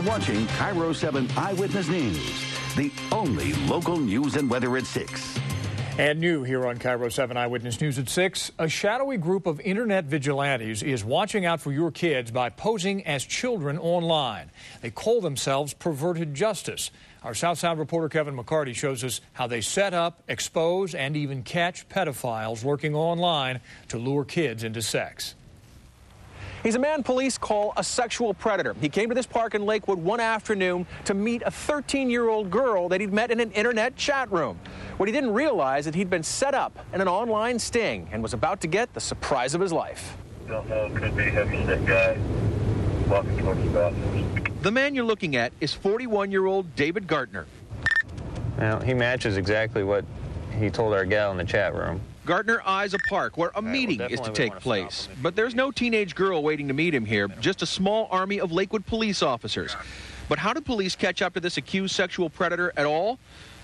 watching KIRO 7 Eyewitness News, the only local news and weather at 6. And new here on KIRO 7 Eyewitness News at 6, a shadowy group of internet vigilantes is watching out for your kids by posing as children online. They call themselves Perverted Justice. Our South Sound reporter Kevin McCarty shows us how they set up, expose, and even catch pedophiles lurking online to lure kids into sex. He's a man police call a sexual predator. He came to this park in Lakewood one afternoon to meet a 13-year-old girl that he'd met in an internet chat room. What he didn't realize is that he'd been set up in an online sting and was about to get the surprise of his life. Don't know, could be heavy-set guy walking towards the bathroom. The man you're looking at is 41-year-old David Gartner. Well, he matches exactly what he told our gal in the chat room. Gartner eyes a park where a meeting is to take place. But there's no teenage girl waiting to meet him here, just a small army of Lakewood police officers. But how did police catch up to this accused sexual predator at all?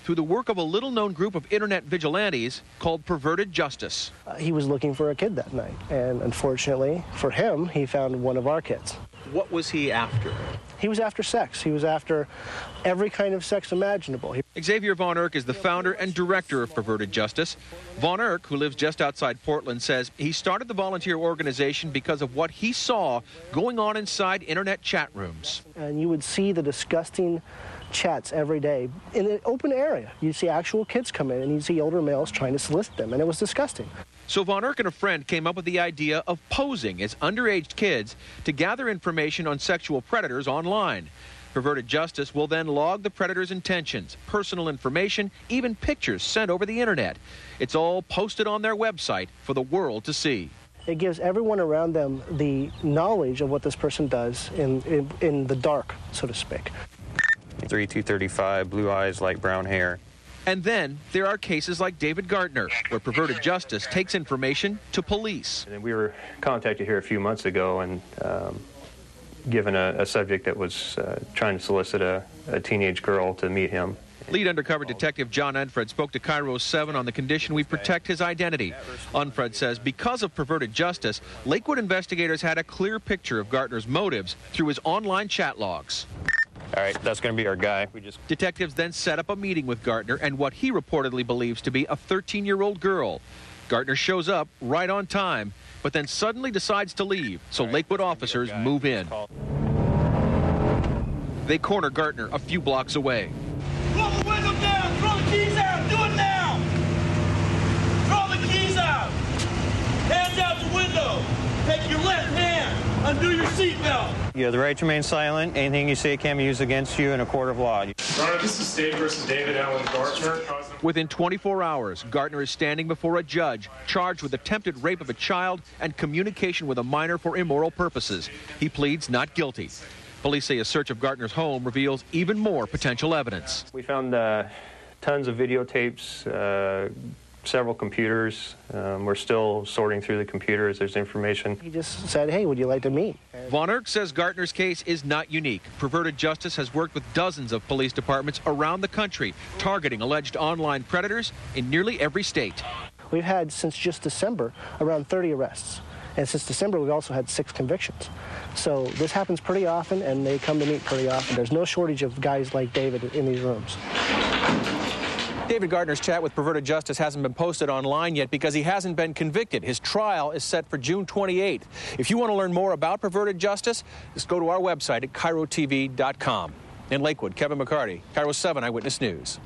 Through the work of a little-known group of internet vigilantes called Perverted Justice. He was looking for a kid that night, and unfortunately for him, he found one of our kids. What was he after? He was after sex. He was after every kind of sex imaginable. Xavier Von Erck is the founder and director of Perverted Justice. Von Erck, who lives just outside Portland, says he started the volunteer organization because of what he saw going on inside internet chat rooms. And you would see the disgusting chats every day in an open area. You'd see actual kids come in, and you'd see older males trying to solicit them, and it was disgusting. So Von Erck and a friend came up with the idea of posing as underage kids to gather information on sexual predators online. Perverted Justice will then log the predator's intentions, personal information, even pictures sent over the internet. It's all posted on their website for the world to see. It gives everyone around them the knowledge of what this person does in the dark, so to speak. 235, blue eyes, light brown hair. And then there are cases like David Gartner, where Perverted Justice takes information to police. And we were contacted here a few months ago and given a subject that was trying to solicit a teenage girl to meet him. Lead undercover detective John Unfred spoke to KIRO 7 on the condition we protect his identity. Unfred says because of Perverted Justice, Lakewood investigators had a clear picture of Gartner's motives through his online chat logs. All right, that's going to be our guy. Detectives then set up a meeting with Gartner and what he reportedly believes to be a 13-year-old girl. Gartner shows up right on time, but then suddenly decides to leave, so Lakewood officers move in. They corner Gartner a few blocks away. Throw the window down! Throw the keys out! Do it now! Throw the keys out! Hands out the window! Take your left hand! Undo your seatbelt! You have the right to remain silent. Anything you say can be used against you in a court of law. Your Honor, this is State versus David Allen Gartner. Within 24 hours, Gartner is standing before a judge, charged with attempted rape of a child and communication with a minor for immoral purposes. He pleads not guilty. Police say a search of Gartner's home reveals even more potential evidence. We found tons of videotapes, several computers. We're still sorting through the computers. There's information. He just said, hey, would you like to meet? Von Erck says Gartner's case is not unique. Perverted Justice has worked with dozens of police departments around the country, targeting alleged online predators in nearly every state. We've had, since just December, around 30 arrests. And since December, we've also had 6 convictions. So this happens pretty often, and they come to meet pretty often. There's no shortage of guys like David in these rooms. David Gartner's chat with Perverted Justice hasn't been posted online yet because he hasn't been convicted. His trial is set for June 28th. If you want to learn more about Perverted Justice, just go to our website at KIROTV.com. In Lakewood, Kevin McCarty, KIRO 7 Eyewitness News.